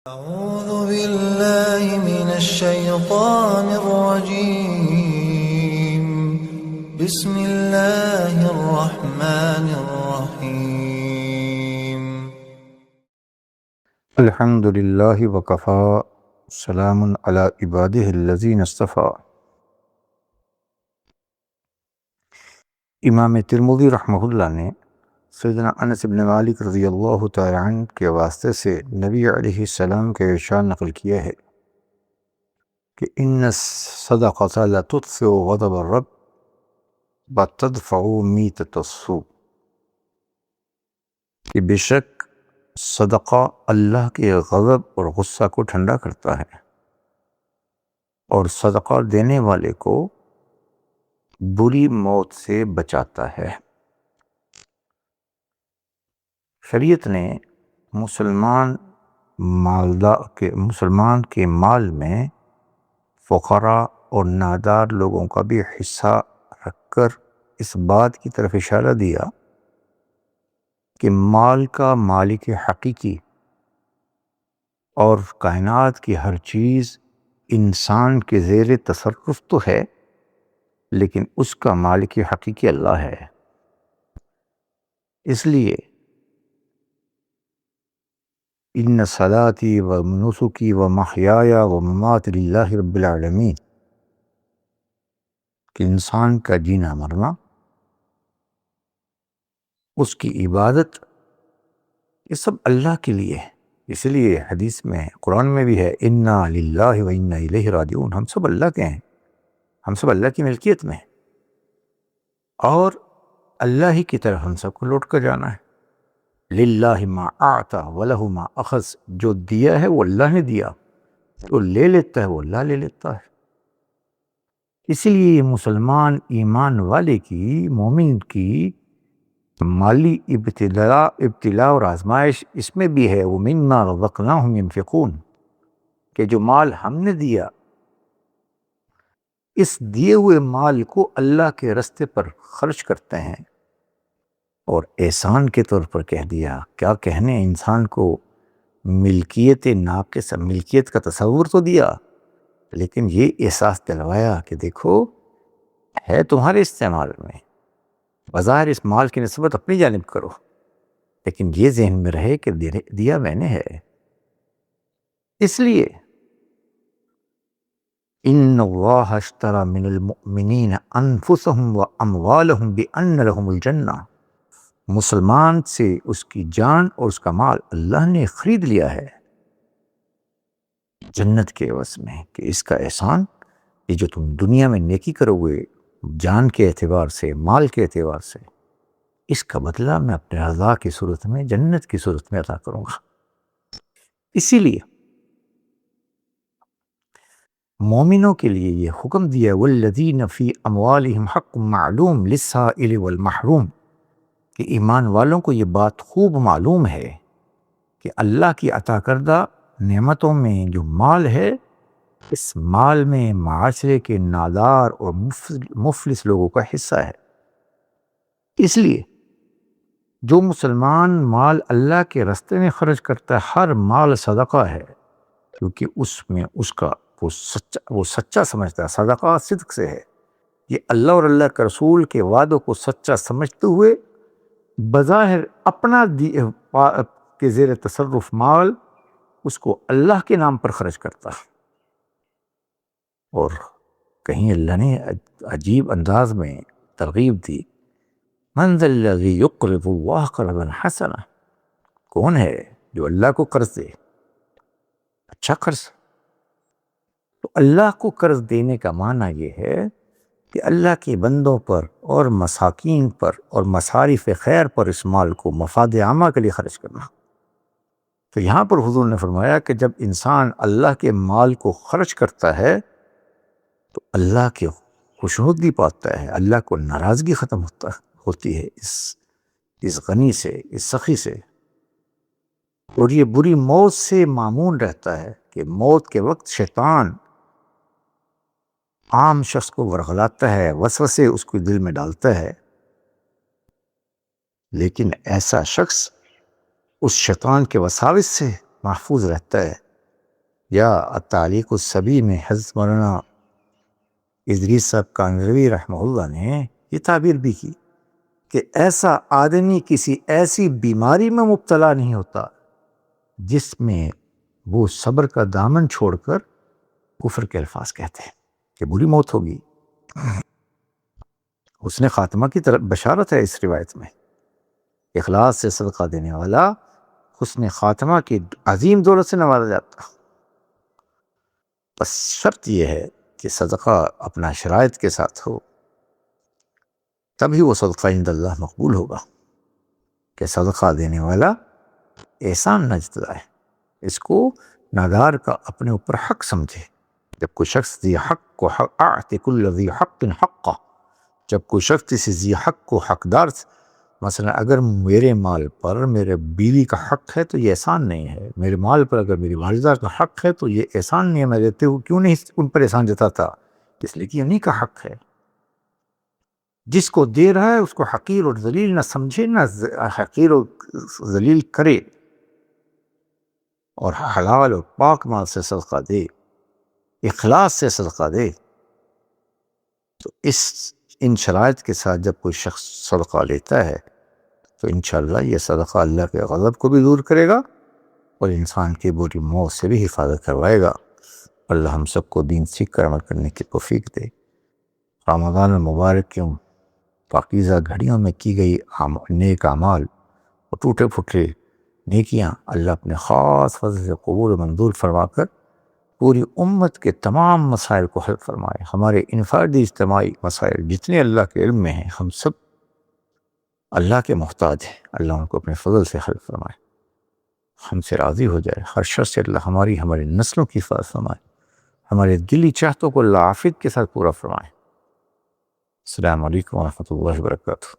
أعوذ بالله من الشيطان الرجيم. بسم الله الرحمن الرحيم. الحمد للہ وکفا سلام علی عبادہ الذین اصطفیٰ۔ امام ترمذی رحمہ اللہ نے سیدنا انس بن مالک رضی اللہ تعالی عنہ کے واسطے سے نبی علیہ السلام کے ارشاد نقل کیا ہے کہ ان الصدقۃ لتطفئ غضب الرب وتدفع میتۃ السوء، کہ بے شک صدقہ اللہ کے غضب اور غصہ کو ٹھنڈا کرتا ہے اور صدقہ دینے والے کو بری موت سے بچاتا ہے۔ شریعت نے مسلمان کے مال میں فقراء اور نادار لوگوں کا بھی حصہ رکھ کر اس بات کی طرف اشارہ دیا کہ مال کا مالک حقیقی اور کائنات کی ہر چیز انسان کے زیر تصرف تو ہے، لیکن اس کا مالک حقیقی اللہ ہے۔ اس لیے ان صلاتی و نسکی و محیای و مماتی للہ رب العالمین، کہ انسان کا جینا مرنا، اس کی عبادت، یہ سب اللہ کے لیے ہے۔ اس لیے حدیث میں قرآن میں بھی ہے انا للہ و انا الیہ راجعون، ہم سب اللہ کے ہیں، ہم سب اللہ کی ملکیت میں ہیں اور اللہ ہی کی طرف ہم سب کو لوٹ کر جانا ہے۔ للہ ما اعطی ولہ ما اخذ، جو دیا ہے وہ اللہ نے دیا، جو لے لیتا ہے وہ اللہ لے لیتا ہے۔ اسی لیے مسلمان ایمان والے کی، مومن کی مالی ابتلاء اور آزمائش اس میں بھی ہے، وَمِمَّا رَزَقْنَاهُمْ يُنْفِقُونَ، کہ جو مال ہم نے دیا، اس دیے ہوئے مال کو اللہ کے راستے پر خرچ کرتے ہیں۔ اور احسان کے طور پر کہہ دیا، کیا کہنے، انسان کو ملکیت ناقص، ملکیت کا تصور تو دیا، لیکن یہ احساس دلوایا کہ دیکھو ہے تمہارے استعمال میں، بظاہر اس مال کی نسبت اپنی جانب کرو، لیکن یہ ذہن میں رہے کہ دیا میں نے ہے۔ اس لیے ان اللہ اشتری من المؤمنین انفسهم واموالهم بان لهم الجنہ، مسلمان سے اس کی جان اور اس کا مال اللہ نے خرید لیا ہے جنت کے عوض میں، کہ اس کا احسان، یہ جو تم دنیا میں نیکی کرو گے جان کے اعتبار سے، مال کے اعتبار سے، اس کا بدلہ میں اپنے رضا کی صورت میں، جنت کی صورت میں عطا کروں گا۔ اسی لیے مومنوں کے لیے یہ حکم دیا والذین فی اموالہم حق معلوم للسائل والمحروم، کہ ایمان والوں کو یہ بات خوب معلوم ہے کہ اللہ کی عطا کردہ نعمتوں میں جو مال ہے، اس مال میں معاشرے کے نادار اور مفلس لوگوں کا حصہ ہے۔ اس لیے جو مسلمان مال اللہ کے راستے میں خرچ کرتا ہے، ہر مال صدقہ ہے، کیونکہ اس میں اس کا وہ سچا سمجھتا ہے، صدقہ صدق سے ہے، یہ اللہ اور اللہ کے رسول کے وعدوں کو سچا سمجھتے ہوئے بظاہر اپنا کے زیر تصرف مال اس کو اللہ کے نام پر خرچ کرتا ہے۔ اور کہیں اللہ نے عجیب انداز میں ترغیب دی، من ذا الذی یقرض اللہ قرضا حسنا، کون ہے جو اللہ کو قرض دے، اچھا قرض۔ تو اللہ کو قرض دینے کا معنی یہ ہے کہ اللہ کے بندوں پر اور مساکین پر اور مصارف خیر پر اس مال کو مفاد عامہ کے لیے خرچ کرنا۔ تو یہاں پر حضور نے فرمایا کہ جب انسان اللہ کے مال کو خرچ کرتا ہے تو اللہ کی خوشنودی پاتا ہے، اللہ کو ناراضگی ختم ہوتی ہے اس غنی سے، اس سخی سے، اور یہ بری موت سے مامون رہتا ہے کہ موت کے وقت شیطان عام شخص کو ورغلاتا ہے، وسوسے اس کو دل میں ڈالتا ہے، لیکن ایسا شخص اس شیطان کے وساوس سے محفوظ رہتا ہے یا التعلیق الصبی میں حضرت مولانا ادریس صاحب کانگروی رحمہ اللہ نے یہ تعبیر بھی کی کہ ایسا آدمی کسی ایسی بیماری میں مبتلا نہیں ہوتا جس میں وہ صبر کا دامن چھوڑ کر کفر کے الفاظ کہتے ہیں کہ بری موت ہوگی۔ حسن خاتمہ کی طرف بشارت ہے اس روایت میں۔ اخلاص سے صدقہ دینے والا حسن خاتمہ کی عظیم دولت سے نوازا جاتا۔ بس شرط یہ ہے کہ صدقہ اپنا شرائط کے ساتھ ہو، تبھی وہ صدقہ عند اللہ مقبول ہوگا، کہ صدقہ دینے والا احسان نہ جتلائے، اس کو نادار کا اپنے اوپر حق سمجھے۔ جب کوئی شخص ذی حق کو اعط کل ذی حق حقہ، جب کوئی شخص کسی ذی حق کو حقدار، مثلا اگر میرے مال پر میرے بیوی کا حق ہے تو یہ احسان نہیں ہے، میرے مال پر اگر میری والدہ کا حق ہے تو یہ احسان نہیں ہے، میں دیتے ہوئے کیوں نہیں ان پر احسان جتاتا؟ اس لیے کہ انہی کا حق ہے۔ جس کو دے رہا ہے اس کو حقیر اور ذلیل نہ سمجھے، نہ حقیر اور ذلیل کرے، اور حلال اور پاک مال سے صدقہ دے، اخلاص سے صدقہ دے۔ تو ان شرائط کے ساتھ جب کوئی شخص صدقہ لیتا ہے تو انشاءاللہ یہ صدقہ اللہ کے غضب کو بھی دور کرے گا اور انسان کی بری موت سے بھی حفاظت کروائے گا۔ اللہ ہم سب کو دین سیکھ کر عمل کرنے کی توفیق دے۔ رمضان المبارک کے پاکیزہ گھڑیوں میں کی گئی نیک اعمال اور ٹوٹے پھوٹے نیکیاں اللہ اپنے خاص فضل سے قبول و منظور فرما کر پوری امت کے تمام مسائل کو حل فرمائے۔ ہمارے انفرادی اجتماعی مسائل جتنے اللہ کے علم میں ہیں، ہم سب اللہ کے محتاج ہیں، اللہ ان کو اپنے فضل سے حل فرمائے، ہم سے راضی ہو جائے۔ ہر شر سے اللہ ہماری نسلوں کی حفاظت فرمائے، ہمارے دلی چاہتوں کو اللہ عافیت کے ساتھ پورا فرمائے۔ السلام علیکم ورحمۃ اللہ وبرکاتہ۔